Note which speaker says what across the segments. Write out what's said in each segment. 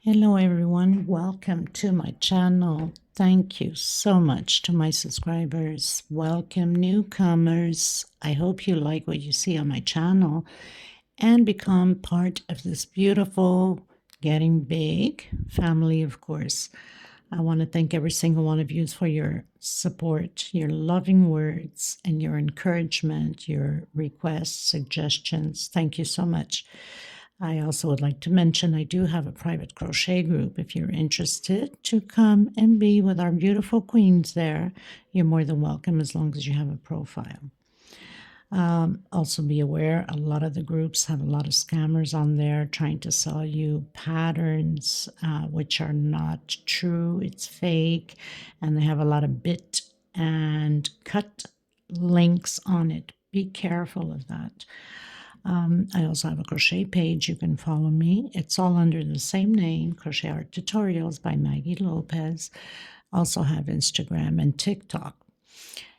Speaker 1: Hello everyone, welcome to my channel. Thank you so much to my subscribers. Welcome newcomers. I hope you like what you see on my channel and become part of this beautiful, getting big family, of course. I want to thank every single one of you for your support, your loving words, and your encouragement, your requests, suggestions. Thank you so much. I also would like to mention I do have a private crochet group. If you're interested to come and be with our beautiful queens there, you're more than welcome as long as you have a profile. Also be aware, a lot of the groups have a lot of scammers on there trying to sell you patterns, which are not true. It's fake, and they have a lot of bit and cut links on it. Be careful of that. I also have a crochet page. You can follow me. It's all under the same name, Crochet Art Tutorials by Maggie Lopez. Also have Instagram and TikTok.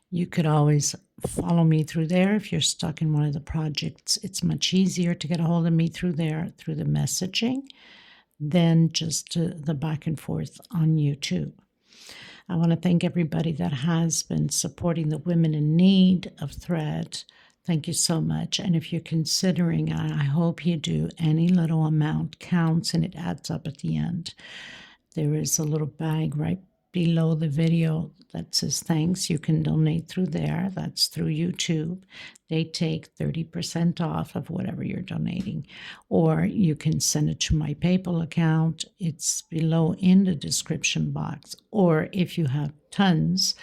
Speaker 1: You could always follow me through there if you're stuck in one of the projects. It's much easier to get a hold of me through there, through the messaging, than just the back and forth on YouTube. I want to thank everybody that has been supporting the women in need of thread. Thank you so much. And if you're considering, I hope you do, any little amount counts and it adds up at the end. There is a little bag right below the video that says thanks. You can donate through there. That's through YouTube. They take 30% off of whatever you're donating. Or you can send it to my PayPal account. It's below in the description box. Or if you have tons,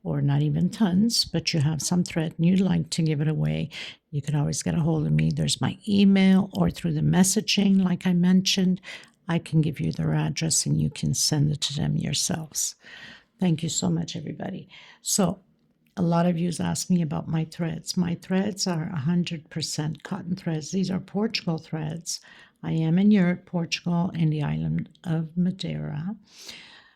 Speaker 1: or not even tons, but you have some thread and you'd like to give it away, you can always get a hold of me. There's my email, or through the messaging, like I mentioned, I can give you their address and you can send it to them yourselves. Thank you so much, everybody. So a lot of you asked me about my threads. My threads are 100% cotton threads. These are Portugal threads. I am in Europe, Portugal, and the island of Madeira.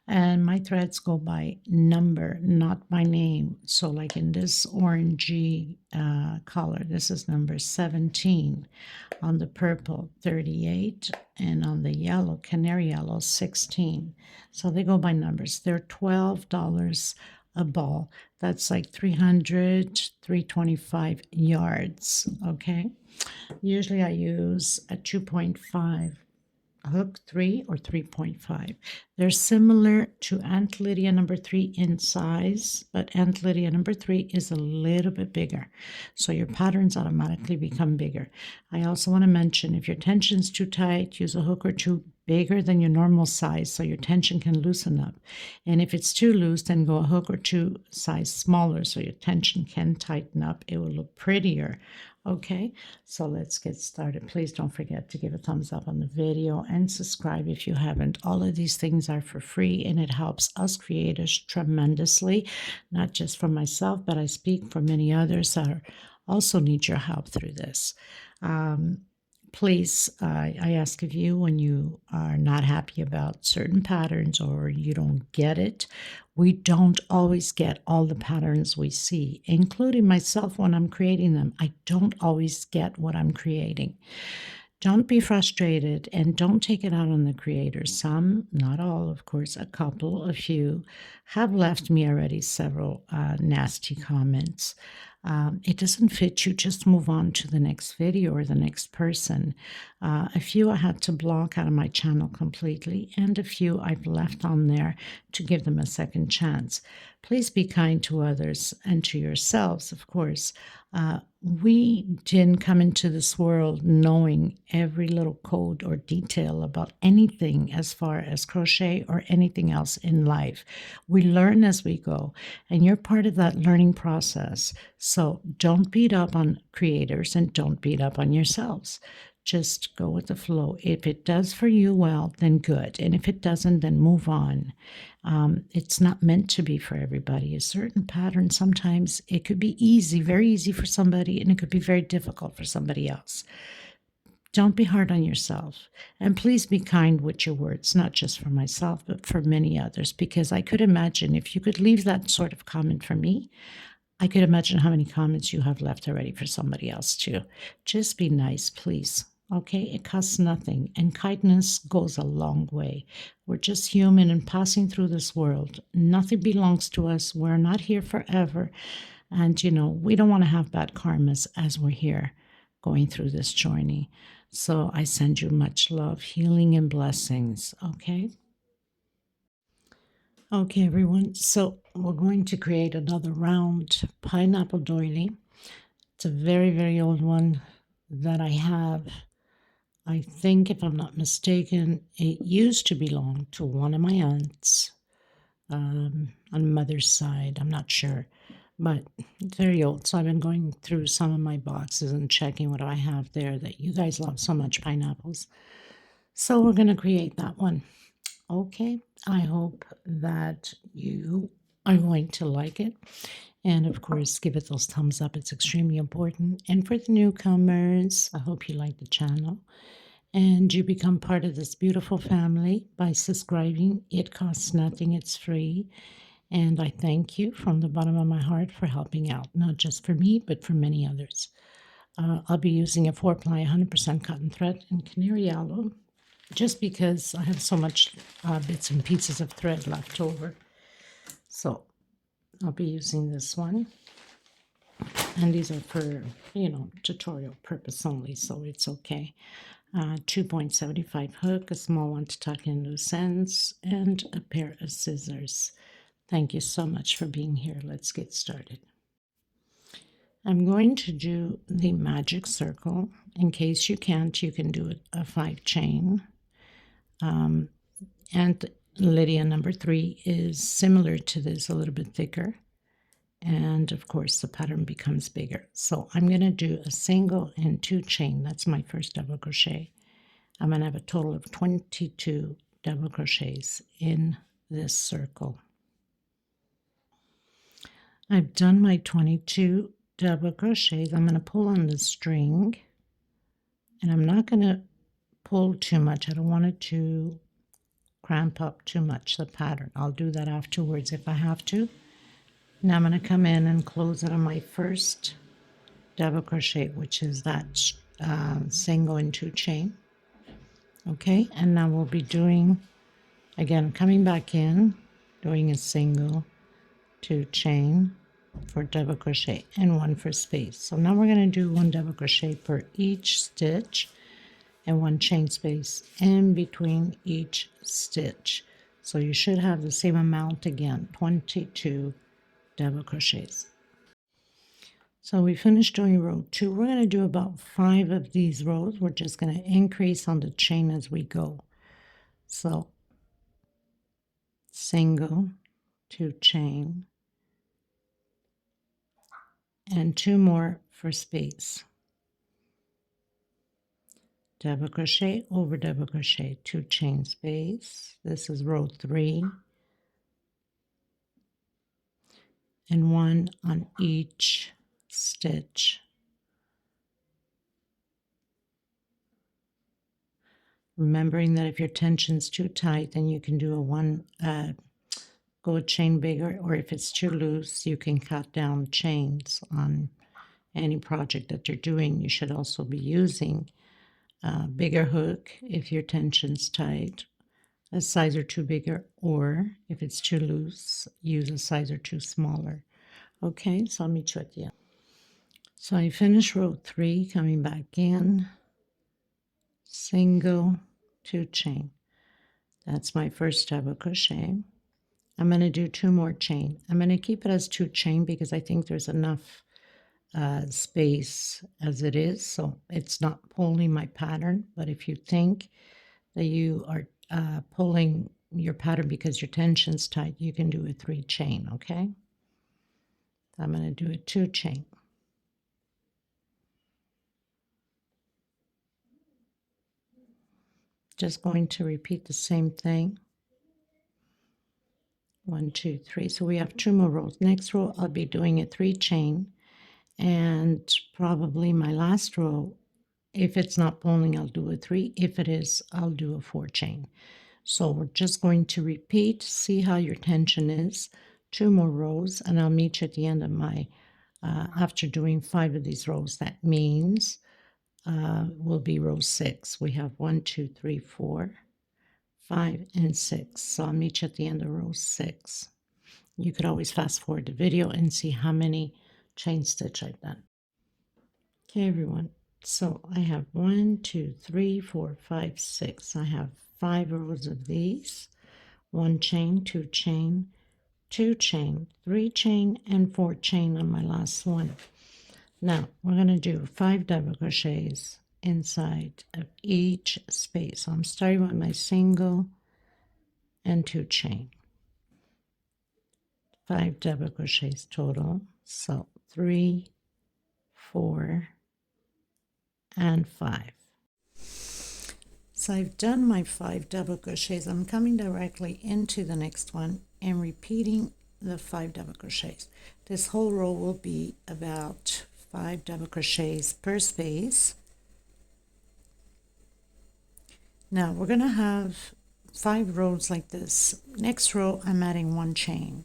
Speaker 1: And my threads go by number, not by name. So like in this orangey color, this is number 17. On the purple, 38. And on the yellow, canary yellow, 16. So they go by numbers. They're $12 a ball. That's like 325 yards, okay? Usually I use a 2.5 hook 3 or 3.5. They're similar to Aunt Lydia number 3 in size, but Aunt Lydia number 3 is a little bit bigger. So your patterns automatically become bigger. I also want to mention, if your tension's too tight, use a hook or two bigger than your normal size so your tension can loosen up. And if it's too loose, then go a hook or two size smaller so your tension can tighten up. It will look prettier. Okay, so let's get started. Please don't forget to give a thumbs up on the video and subscribe if you haven't. All of these things are for free and it helps us creators tremendously, not just for myself, but I speak for many others that also need your help through this. Please, I ask of you, when you are not happy about certain patterns or you don't get it, we don't always get all the patterns we see, including myself when I'm creating them. I don't always get what I'm creating. Don't be frustrated and don't take it out on the creators. Some, not all, of course, a couple, a few, have left me already several nasty comments. It doesn't fit you, just move on to the next video or the next person. A few I had to block out of my channel completely, and a few I've left on there to give them a second chance. Please be kind to others and to yourselves, of course. We didn't come into this world knowing every little code or detail about anything as far as crochet or anything else in life. We learn as we go, and you're part of that learning process. So don't beat up on creators and don't beat up on yourselves. Just go with the flow. If it does for you, well, then good. And if it doesn't, then move on. It's not meant to be for everybody. A certain pattern, sometimes it could be easy, very easy for somebody, and it could be very difficult for somebody else. Don't be hard on yourself. And please be kind with your words, not just for myself, but for many others, because I could imagine if you could leave that sort of comment for me, I could imagine how many comments you have left already for somebody else too. Just be nice, please. Okay, it costs nothing, and kindness goes a long way. We're just human and passing through this world. Nothing belongs to us. We're not here forever. And, we don't want to have bad karmas as we're here going through this journey. So I send you much love, healing, and blessings. Okay. Okay, everyone. So we're going to create another round pineapple doily. It's a very, very old one that I have. I think, if I'm not mistaken, it used to belong to one of my aunts on mother's side. I'm not sure, but it's very old. So I've been going through some of my boxes and checking what I have there that you guys love so much, pineapples. So we're going to create that one. Okay, I hope that you are going to like it. And of course, give it those thumbs up. It's extremely important. And for the newcomers, I hope you like the channel. And you become part of this beautiful family by subscribing. It costs nothing, it's free. And I thank you from the bottom of my heart for helping out, not just for me, but for many others. I'll be using a 4-ply 100% cotton thread in Canary yellow, just because I have so much bits and pieces of thread left over. So I'll be using this one. And these are for, tutorial purpose only, so it's okay. 2.75 hook, a small one to tuck in loose ends, and a pair of scissors. Thank you so much for being here. Let's get started. I'm going to do the magic circle. In case you can't, you can do a 5 chain. Aunt Lydia number 3 is similar to this, a little bit thicker. And of course, the pattern becomes bigger. So I'm going to do a single and 2 chain. That's my first double crochet. I'm going to have a total of 22 double crochets in this circle. I've done my 22 double crochets. I'm going to pull on the string, and I'm not going to pull too much. I don't want it to cramp up too much, the pattern. I'll do that afterwards if I have to. Now I'm going to come in and close it on my first double crochet, which is that single and 2 chain. Okay, and now we'll be doing, again, coming back in, doing a single, 2 chain for double crochet and 1 for space. So now we're going to do 1 double crochet for each stitch and 1 chain space in between each stitch. So you should have the same amount again, 22 double crochets. So we finished doing row 2. We're going to do about 5 of these rows. We're just going to increase on the chain as we go. So single, 2 chain, and 2 more for space. Double crochet over double crochet, 2 chain space. This is row 3. And 1 on each stitch. Remembering that if your tension's too tight, then you can do go a chain bigger, or if it's too loose, you can cut down chains on any project that you're doing. You should also be using a bigger hook if your tension's tight, a size or 2 bigger, or if it's too loose, use a size or 2 smaller. Okay, so I'll meet you at the end. So I finished row 3, coming back in, single, 2 chain. That's my first double crochet. I'm going to do 2 more chain. I'm going to keep it as 2 chain because I think there's enough space as it is, so it's not pulling my pattern. But if you think that you are pulling your pattern because your tension's tight, you can do a 3 chain, okay? I'm going to do a 2 chain. Just going to repeat the same thing. 1, 2, 3. So we have 2 more rows. Next row, I'll be doing a 3 chain, and probably my last row, if it's not pulling, I'll do a 3. If it is, I'll do a 4 chain. So we're just going to repeat, see how your tension is. 2 more rows, and I'll meet you at the end of my, after doing 5 of these rows. That means will be row 6. We have 1, 2, 3, 4, 5, and 6. So I'll meet you at the end of row 6. You could always fast forward the video and see how many chain stitch I've done. Okay, everyone. So I have 1, 2, 3, 4, 5, 6. I have 5 rows of these. 1 chain, 2 chain, 2 chain, 3 chain, and 4 chain on my last one. Now we're going to do 5 double crochets inside of each space. So I'm starting with my single and 2 chain. 5 double crochets total. So 3, 4, and 5. So I've done my 5 double crochets. I'm coming directly into the next one and repeating the 5 double crochets. This whole row will be about 5 double crochets per space. Now we're going to have 5 rows like this. Next row I'm adding 1 chain.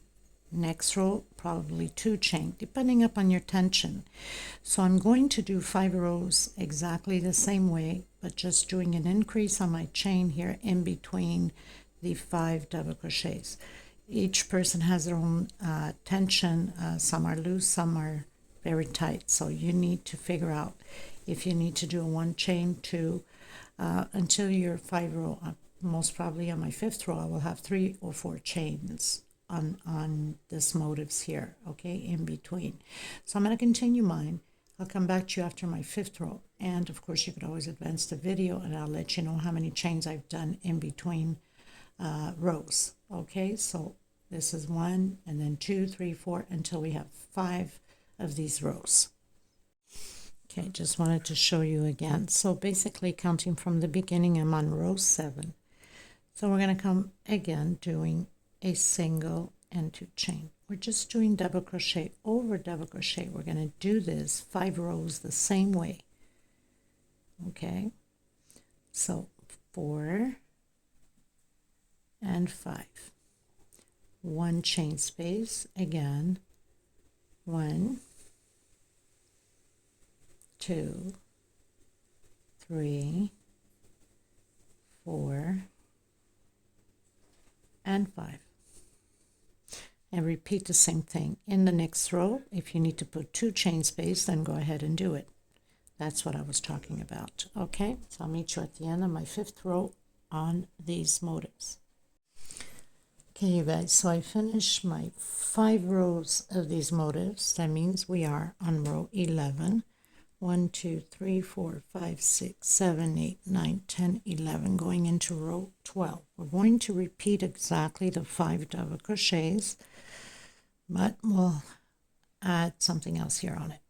Speaker 1: Next row probably 2 chain, depending upon your tension. So I'm going to do 5 rows exactly the same way, but just doing an increase on my chain here in between the 5 double crochets. Each person has their own tension. Some are loose, some are very tight. So you need to figure out if you need to do a 1 chain, 2, until your 5 row. Most probably on my 5th row I will have 3 or 4 chains on this motifs here, okay, in between. So I'm going to continue mine. I'll come back to you after my 5th row, and of course you could always advance the video and I'll let you know how many chains I've done in between rows. Okay, so this is 1 and then 2, 3, 4 until we have 5 of these rows. Okay, just wanted to show you again. So basically counting from the beginning, I'm on row 7. So we're going to come again doing a single and 2 chain. We're just doing double crochet over double crochet. We're going to do this 5 rows the same way. Okay, so 4 and 5. 1 chain space again. 1, 2, 3, 4, and 5. And repeat the same thing in the next row. If you need to put 2 chain space, then go ahead and do it. That's what I was talking about. Okay, so I'll meet you at the end of my 5th row on these motifs. Okay, you guys, so I finished my 5 rows of these motifs. That means we are on row 11. 1, 2, 3, 4, 5, 6, 7, 8, 9, 10, 11, going into row 12. We're going to repeat exactly the 5 double crochets, but we'll add something else here on it.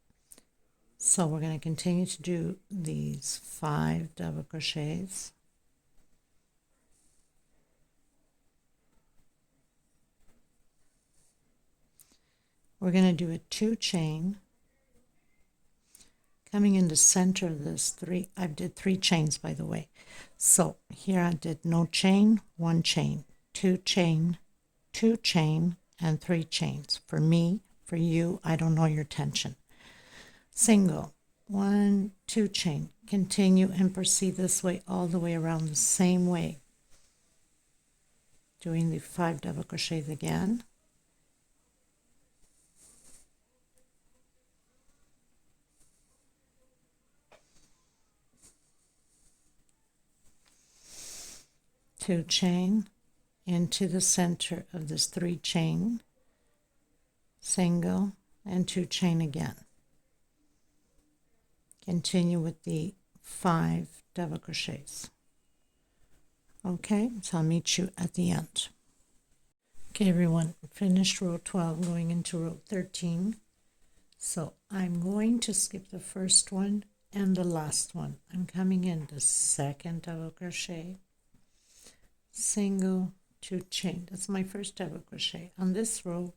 Speaker 1: So we're going to continue to do these 5 double crochets. We're going to do a 2 chain. Coming in the center of this 3, I did 3 chains, by the way. So here I did no chain, 1 chain, 2 chain, 2 chain, and 3 chains. For me, for you, I don't know your tension. Single, 1, 2 chain. Continue and proceed this way all the way around the same way. Doing the 5 double crochets again. Two chain into the center of this 3 chain, single, and 2 chain again. Continue with the 5 double crochets. Okay, so I'll meet you at the end. Okay, everyone, finished row 12, going into row 13. So I'm going to skip the first one and the last one. I'm coming in the 2nd double crochet, single, 2 chain. That's my first double crochet. On this row,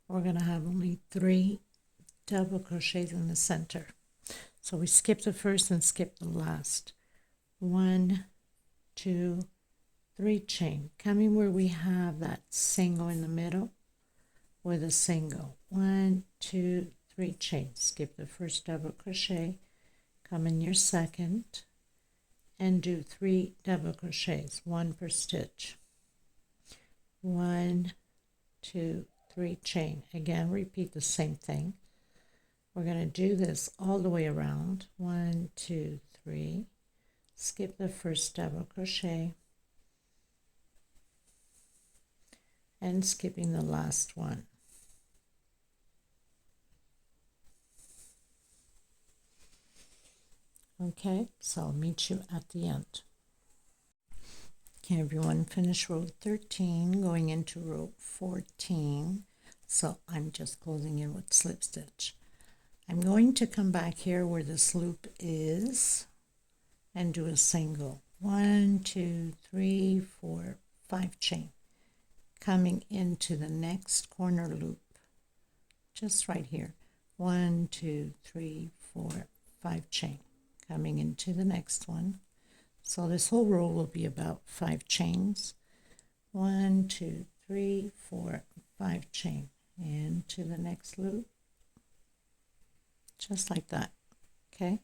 Speaker 1: we're going to have only 3 double crochets in the center. So we skip the first and skip the last. 1, 2, 3 chain. Coming where we have that single in the middle with a single. 1, 2, 3 chain. Skip the first double crochet. come in your second and do 3 double crochets, 1 per stitch. 1, 2, 3, chain. Again, repeat the same thing. We're going to do this all the way around. 1, 2, 3. Skip the first double crochet and skipping the last one. Okay, so I'll meet you at the end. Okay, everyone, finish row 13, going into row 14. So I'm just closing in with slip stitch. I'm going to come back here where this loop is and do a single. 1, 2, 3, 4, 5 chain. Coming into the next corner loop, just right here. 1, 2, 3, 4, 5 chain. Coming into the next one. So this whole row will be about 5 chains. 1, 2, 3, 4, 5 chain. Into the next loop. Just like that. Okay?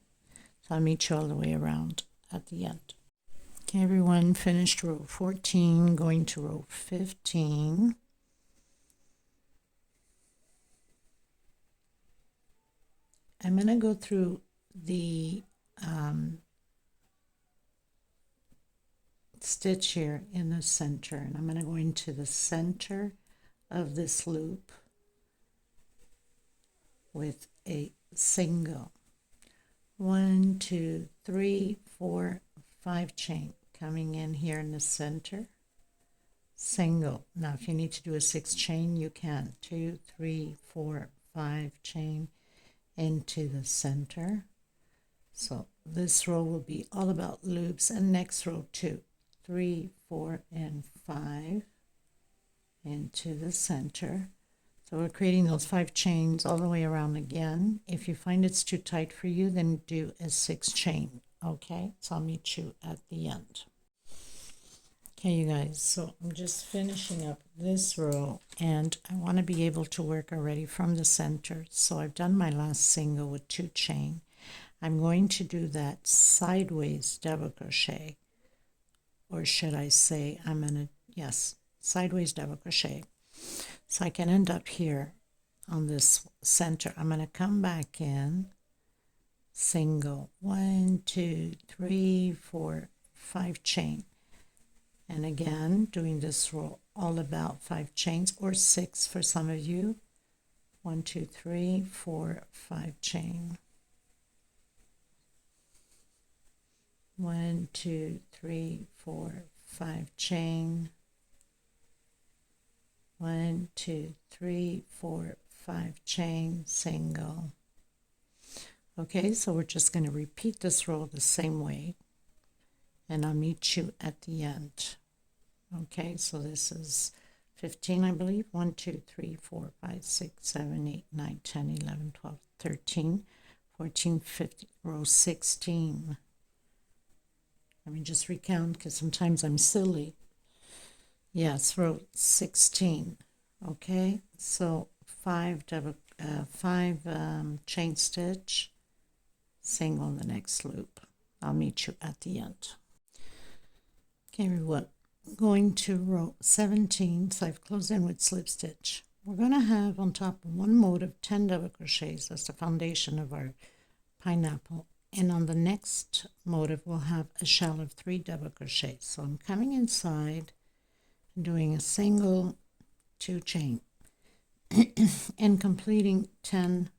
Speaker 1: So I'll meet you all the way around at the end. Okay, everyone, finished row 14, going to row 15. I'm going to go through the stitch here in the center, and I'm going to go into the center of this loop with a single. 1, 2, 3, 4, 5 chain. Coming in here in the center, single. Now if you need to do a 6 chain, you can. 2, 3, 4, 5 chain into the center. So this row will be all about loops, and next row 2, 3, 4, and 5 into the center. So we're creating those 5 chains all the way around again. If you find it's too tight for you, then do a 6 chain. Okay, so I'll meet you at the end. Okay, you guys, so I'm just finishing up this row, and I want to be able to work already from the center. So I've done my last single with 2 chain. I'm going to do that sideways double crochet, or should I say I'm going to, yes, sideways double crochet. So I can end up here on this center. I'm going to come back in, single, 1, 2, 3, 4, 5 chain. And again, doing this row all about 5 chains, or 6 for some of you. 1, 2, 3, 4, 5 chain. 1, 2, 3, 4, 5 chain. 1, 2, 3, 4, 5 chain, single. Okay, so we're just going to repeat this row the same way, and I'll meet you at the end. Okay, so this is 15, I believe. 1, 2, 3, 4, 5, 6, 7, 8, 9, 10, 11, 12, 13, 14, 15, row 16. Let me just recount because sometimes I'm silly. Yes, row 16. Okay, so 5 chain stitch, single in the next loop. I'll meet you at the end. Okay, everyone, going to row 17. So I've closed in with slip stitch. We're going to have on top one motif 10 double crochets. That's the foundation of our pineapple. And on the next motif, we'll have a shell of 3 double crochets. So I'm coming inside, doing a single, 2 chain, and completing 10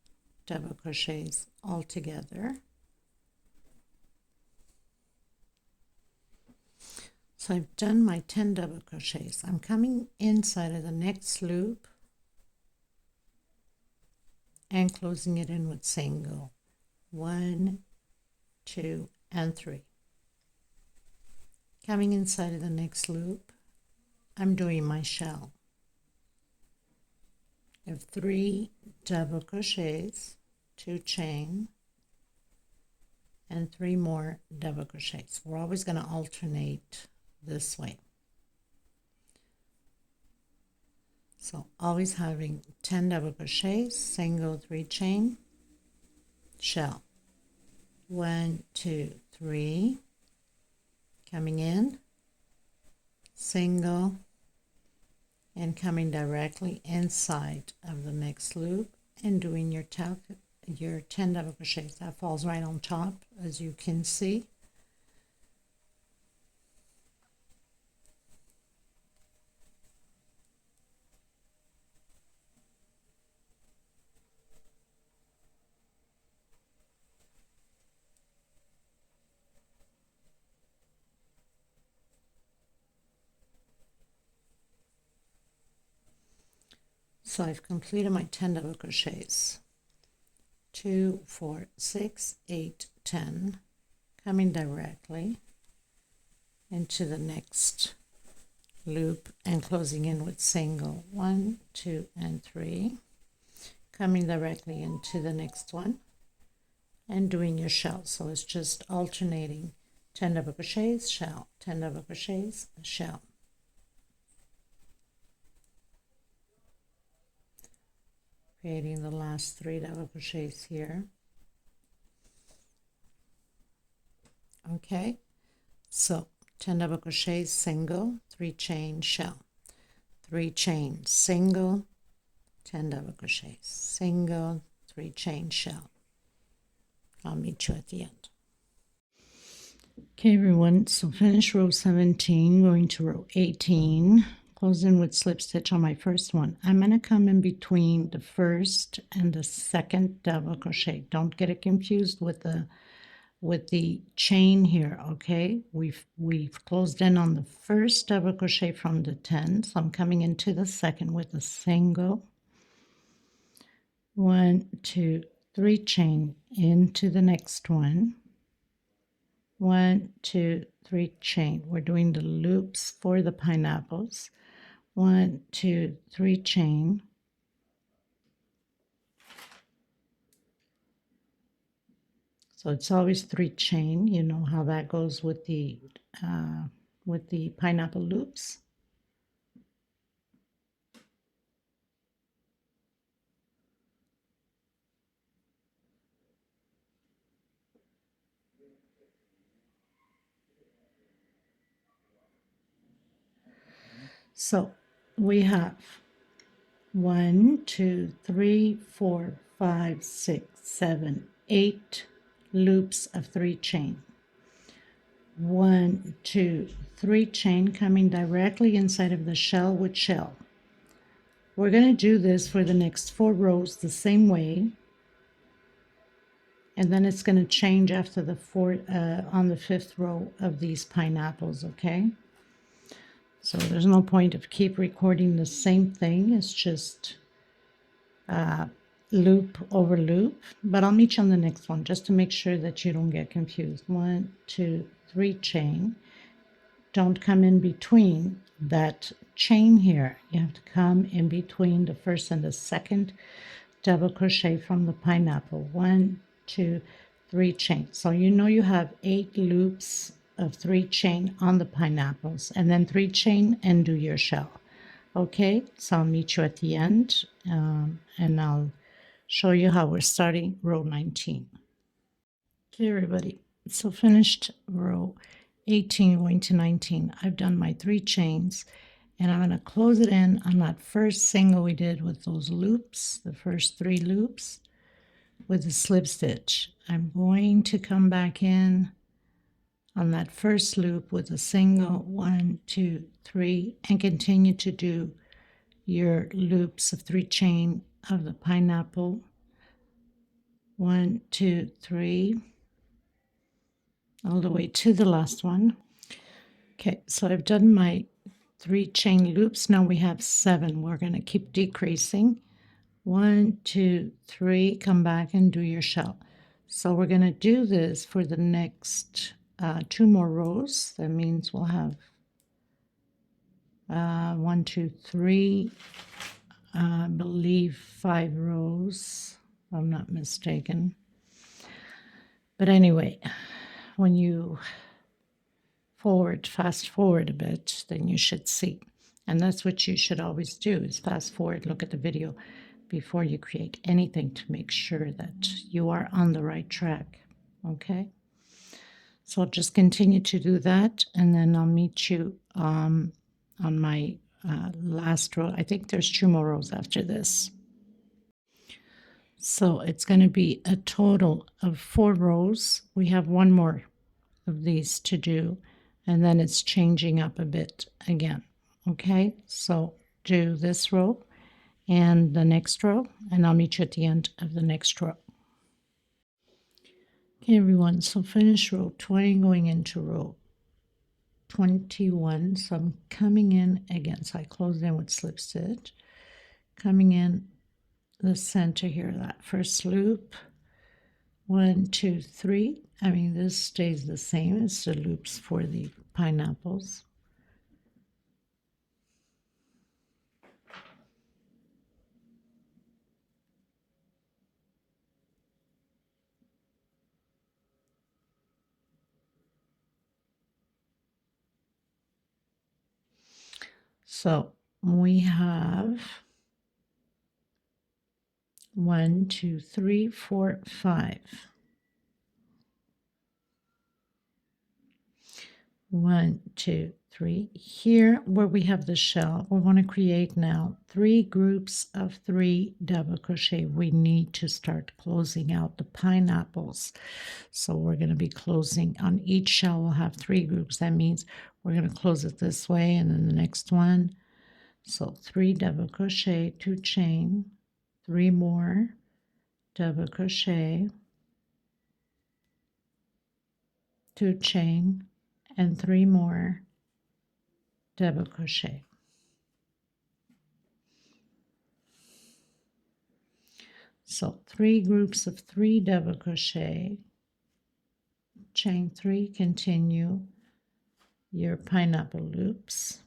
Speaker 1: double crochets all together. So I've done my 10 double crochets. I'm coming inside of the next loop and closing it in with single. 1, 2, and 3. Coming inside of the next loop, I'm doing my shell of 3 double crochets, 2 chain, and 3 more double crochets. We're always going to alternate this way. So always having 10 double crochets, single, 3 chain, shell. 1, 2, 3, coming in, single, and coming directly inside of the next loop and doing your 10 double crochets. That falls right on top, as you can see. So I've completed my 10 double crochets. 2, 4, 6, 8, 10, coming directly into the next loop and closing in with single 1, 2, and 3, coming directly into the next one and doing your shell. So it's just alternating 10 double crochets, shell, 10 double crochets, shell. Creating the last 3 double crochets here. Okay, so 10 double crochets, single, 3 chain, shell, 3 chain, single, 10 double crochets, single, 3 chain, shell. I'll meet you at the end. Okay, everyone, so finish row 17, going to row 18, close in with slip stitch on my first one. I'm going to come in between the first and the second double crochet. Don't get it confused with the chain here. Okay, we've closed in on the first double crochet from the 10, so I'm coming into the second with a single, 1, 2, 3 chain into the next one, 1, 2, 3 chain. We're doing the loops for the pineapples. 1, 2, 3 chain, so it's always 3 chain. You know how that goes with the pineapple loops. So we have 1, 2, 3, 4, 5, 6, 7, 8 loops of 3 chain. 1, 2, 3 chain coming directly inside of the shell with shell. We're going to do this for the next 4 rows the same way, and then it's going to change after the on the 5th row of these pineapples. Okay, so there's no point of keep recording the same thing. It's just loop over loop, but I'll meet you on the next one just to make sure that you don't get confused. 1, 2, 3 chain. Don't come in between that chain here. You have to come in between the first and the second double crochet from the pineapple. 1, 2, 3 chain. So you know you have 8 loops of 3 chain on the pineapples, and then 3 chain and do your shell. Okay, so I'll meet you at the end, and I'll show you how we're starting row 19. Okay, everybody, so finished row 18 going to 19. I've done my 3 chains, and I'm going to close it in on that first single we did with those loops, the first 3 loops with the slip stitch. I'm going to come back in on that first loop with a single, 1, 2, 3, and continue to do your loops of 3 chain of the pineapple. 1, 2, 3, all the way to the last one. Okay, so I've done my 3 chain loops. Now we have 7. We're going to keep decreasing. 1, 2, 3, come back and do your shell. So we're going to do this for the next 2 more rows. That means we'll have 1, 2, 3, I believe 5 rows, if I'm not mistaken. But anyway, when you fast forward a bit, then you should see. And that's what you should always do, is fast forward, look at the video before you create anything to make sure that you are on the right track. Okay, so I'll just continue to do that, and then I'll meet you on my last row. I think there's 2 more rows after this. So it's going to be a total of 4 rows. We have 1 more of these to do, and then it's changing up a bit again. Okay, so do this row and the next row, and I'll meet you at the end of the next row. Okay, everyone, so finish row 20 going into row 21. So I'm coming in again. So I closed in with slip stitch, coming in the center here, that first loop. 1, 2, 3. I mean, this stays the same. It's the loops for the pineapples. So we have 1, 2, 3, 4, 5. 1, 2, 3. Here where we have the shell, we want to create now 3 groups of 3 double crochet. We need to start closing out the pineapples. So we're going to be closing on each shell. We'll have 3 groups. That means we're going to close it this way and then the next one. So 3 double crochet, 2 chain, 3 more double crochet, 2 chain, and 3 more double crochet. So 3 groups of 3 double crochet, chain 3, continue your pineapple loops.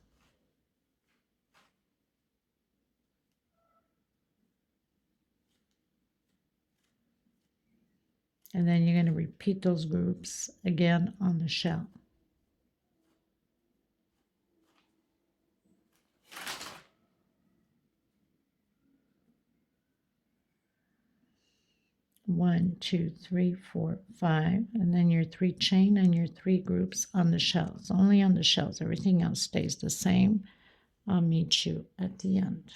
Speaker 1: And then you're going to repeat those groups again on the shell. One, 2, 3, 4, 5, and then your 3 chain and your 3 groups on the shells. Only on the shells. Everything else stays the same. I'll meet you at the end.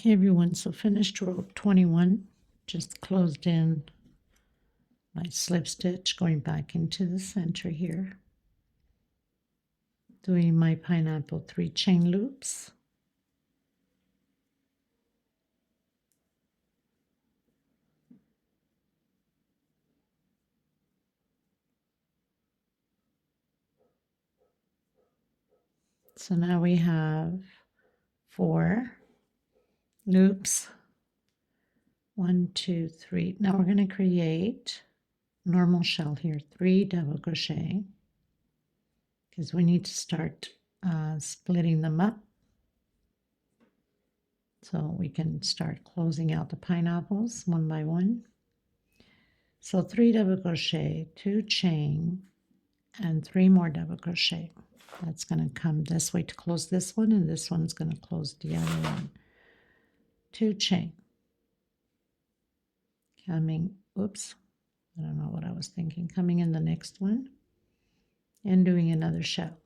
Speaker 1: Okay, everyone. So finished row 21. Just closed in my slip stitch, going back into the center here, doing my pineapple 3 chain loops. So now we have 4 loops. 1, 2, 3. Now we're going to create normal shell here, 3 double crochet, because we need to start splitting them up so we can start closing out the pineapples one by one. So 3 double crochet, 2 chain, and 3 more double crochet. That's going to come this way to close this one, and this one's going to close the other one. 2 chain, coming, oops, I don't know what I was thinking, coming in the next one and doing another shell.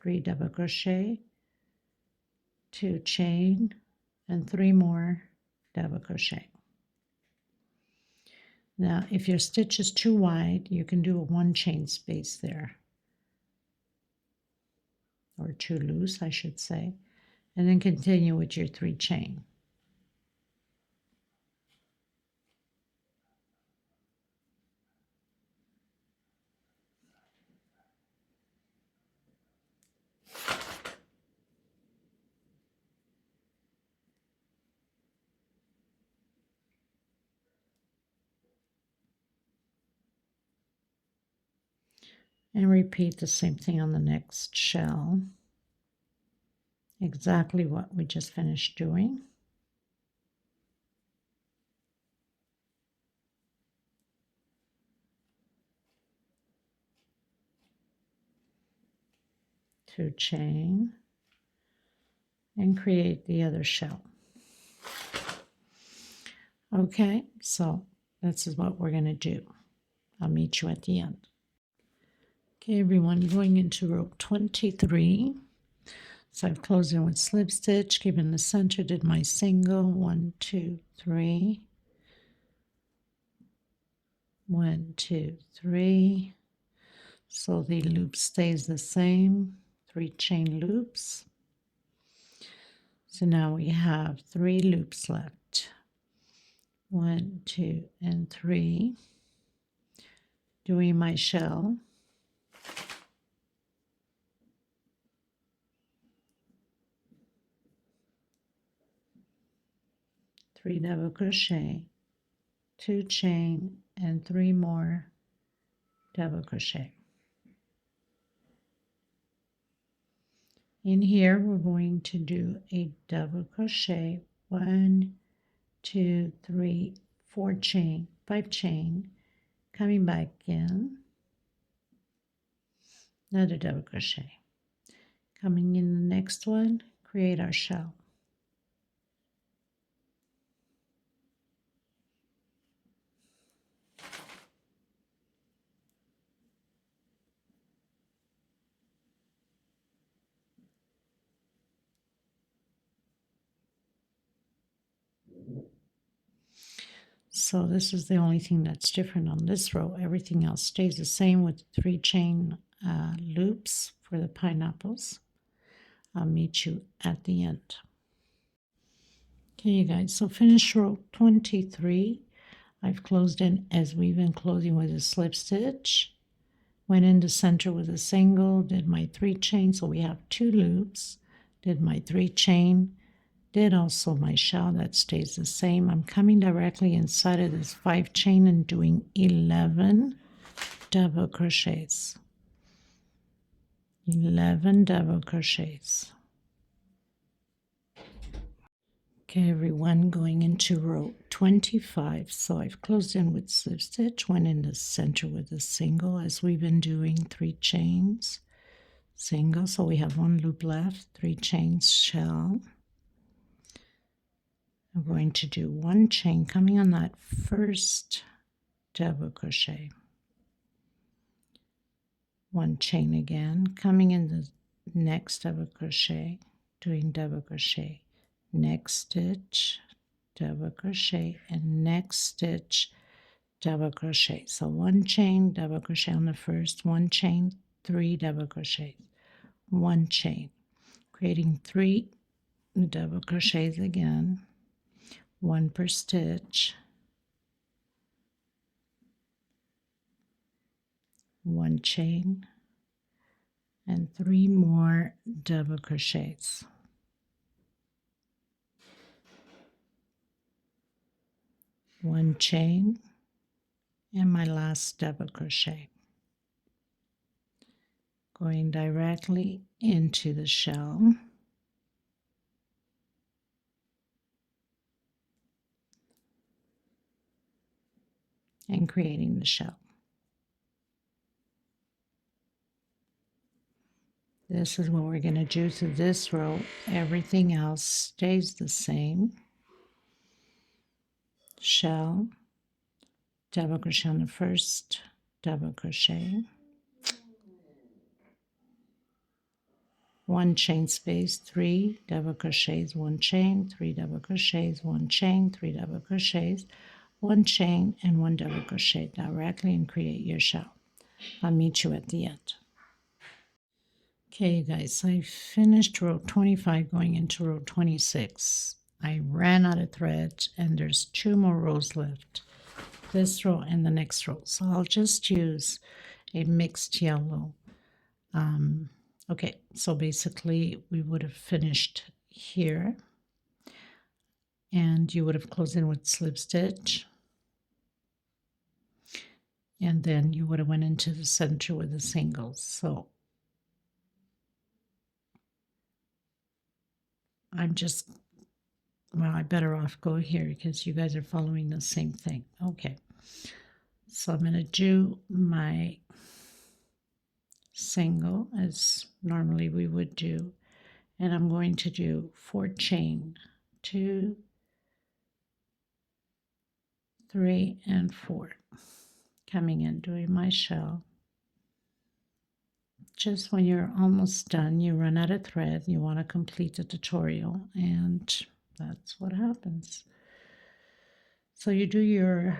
Speaker 1: 3 double crochet, 2 chain, and 3 more double crochet. Now, if your stitch is too wide, you can do a 1 chain space there, or too loose, I should say, and then continue with your 3 chain. And repeat the same thing on the next shell. Exactly what we just finished doing. Two chain and create the other shell. Okay, so this is what we're going to do. I'll meet you at the end. Okay, everyone, going into row 23. So I've closed in with slip stitch, given the center, did my single, 1, 2, 3. 1, 2, 3. So the loop stays the same, 3 chain loops. So now we have 3 loops left. 1, 2, and 3. Doing my shell. Three double crochet, 2 chain, and 3 more double crochet. In here, we're going to do a double crochet, 1, 2, 3, 4 chain, 5 chain, coming back in, another double crochet. Coming in the next one, create our shell. So this is the only thing that's different on this row. Everything else stays the same with 3 chain loops for the pineapples. I'll meet you at the end. Okay, you guys, so finish row 23. I've closed in as we've been closing with a slip stitch. Went in the center with a single, did my 3 chain, so we have 2 loops. Did my 3 chain, did also my shell, that stays the same. I'm coming directly inside of this 5 chain and doing 11 double crochets. 11 double crochets. Okay, everyone, going into row 25. So I've closed in with slip stitch, went in the center with a single as we've been doing 3 chains, single. So we have 1 loop left, 3 chains, shell. I'm going to do 1 chain coming on that first double crochet. 1 chain again, coming in the next double crochet, doing double crochet. Next stitch, double crochet, and next stitch, double crochet. So 1 chain, double crochet on the first, 1 chain, 3 double crochets, 1 chain, creating 3 double crochets again, 1 per stitch, 1 chain, and 3 more double crochets. 1 chain, and my last double crochet. Going directly into the shell. And creating the shell. This is what we're going to do to this row. Everything else stays the same. Shell, double crochet on the first, double crochet, 1 chain space, 3 double crochets, 1 chain, 3 double crochets, 1 chain, 3 double crochets, 1 chain, and 1 double crochet directly, and create your shell. I'll meet you at the end. Okay, you guys, I finished row 25 going into row 26. I ran out of thread and there's 2 more rows left. This row and the next row. So I'll just use a mixed yellow. Okay, so basically we would have finished here and you would have closed in with slip stitch. And then you would have went into the center with a single. So I'm just, well, I better off go here because you guys are following the same thing. Okay, so I'm going to do my single as normally we would do, and I'm going to do 4 chain, 2, 3 and 4. Coming in, doing my shell. Just when you're almost done, you run out of thread, you want to complete the tutorial, and that's what happens. So you do your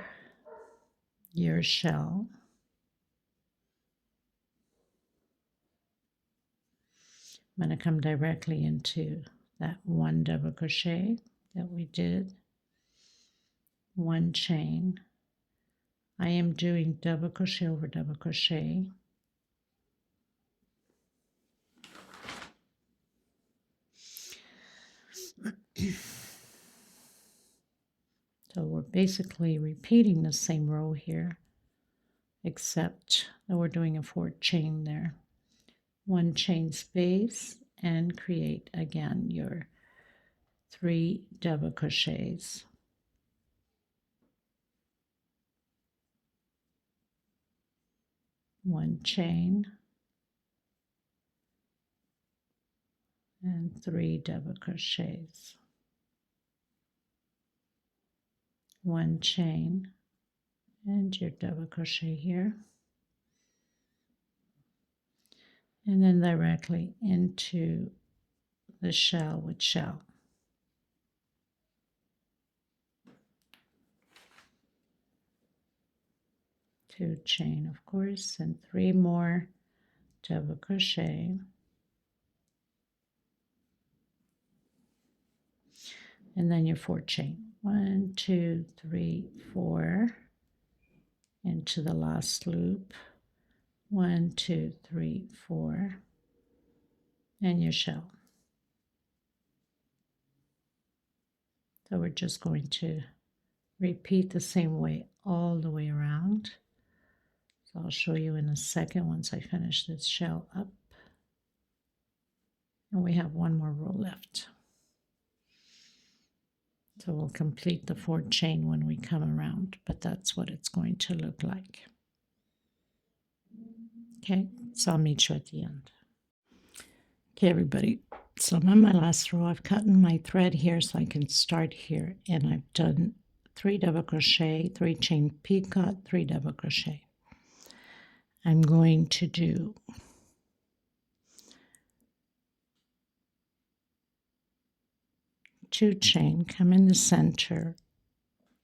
Speaker 1: shell. I'm going to come directly into that 1 double crochet that we did, 1 chain. I am doing double crochet over double crochet. So we're basically repeating the same row here, except that we're doing a 4th chain there. 1 chain space and create again your 3 double crochets. One chain and 3 double crochets. 1 chain and your double crochet here, and then directly into the shell with shell. Two chain, of course, and 3 more double crochet, and then your 4 chain. 1, 2, 3, 4 into the last loop. 1, 2, 3, 4, and your shell. So we're just going to repeat the same way all the way around. So I'll show you in a second once I finish this shell up. And we have 1 more row left. So we'll complete the 4th chain when we come around, but that's what it's going to look like. Okay, so I'll meet you at the end. Okay, everybody, so I'm on my last row. I've cut in my thread here so I can start here, and I've done 3 double crochet, 3 chain picot, 3 double crochet. I'm going to do two chain, come in the center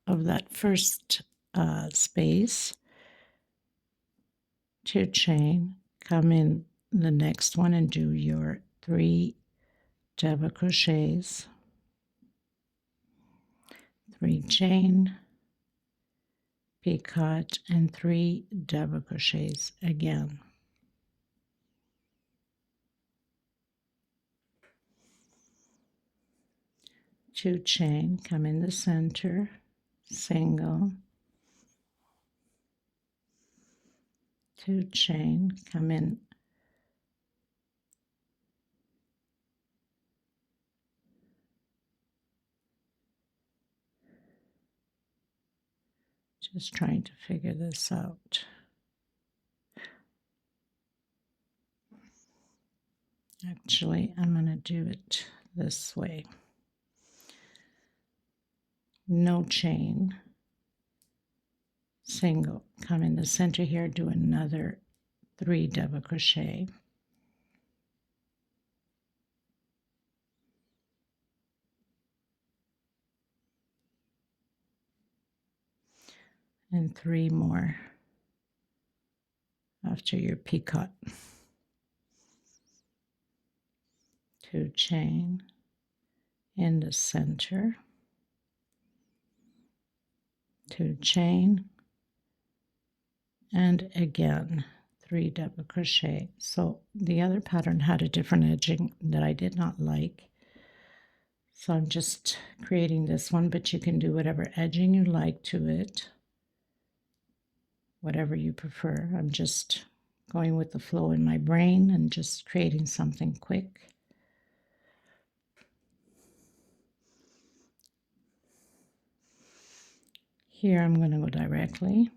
Speaker 1: of that first space, 2 chain, come in the next one and do your 3 double crochets, 3 chain, picot, and 3 double crochets again. Two chain, come in the center, single, 2 chain, come in just trying to figure this out. Actually, I'm going to do it this way. No chain, single, come in the center here, do another 3 double crochet, and 3 more after your picot. 2 chain in the center, 2 chain, and again 3 double crochet. So the other pattern had a different edging that I did not like, so I'm just creating this one, but you can do whatever edging you like to it, whatever you prefer. I'm just going with the flow in my brain and just creating something quick. Here I'm going to go directly,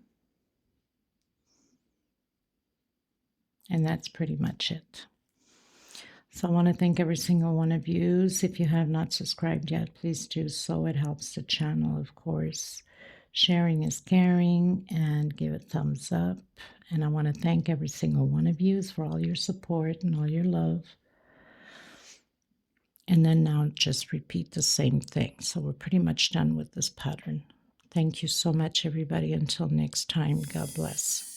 Speaker 1: and that's pretty much it. So I want to thank every single one of you. If you have not subscribed yet, please do so. It helps the channel, of course, Sharing is caring, and give it thumbs up. And I want to thank every single one of you for all your support and all your love. And then now just repeat the same thing. So we're pretty much done with this pattern. Thank you so much, everybody. Until next time, God bless.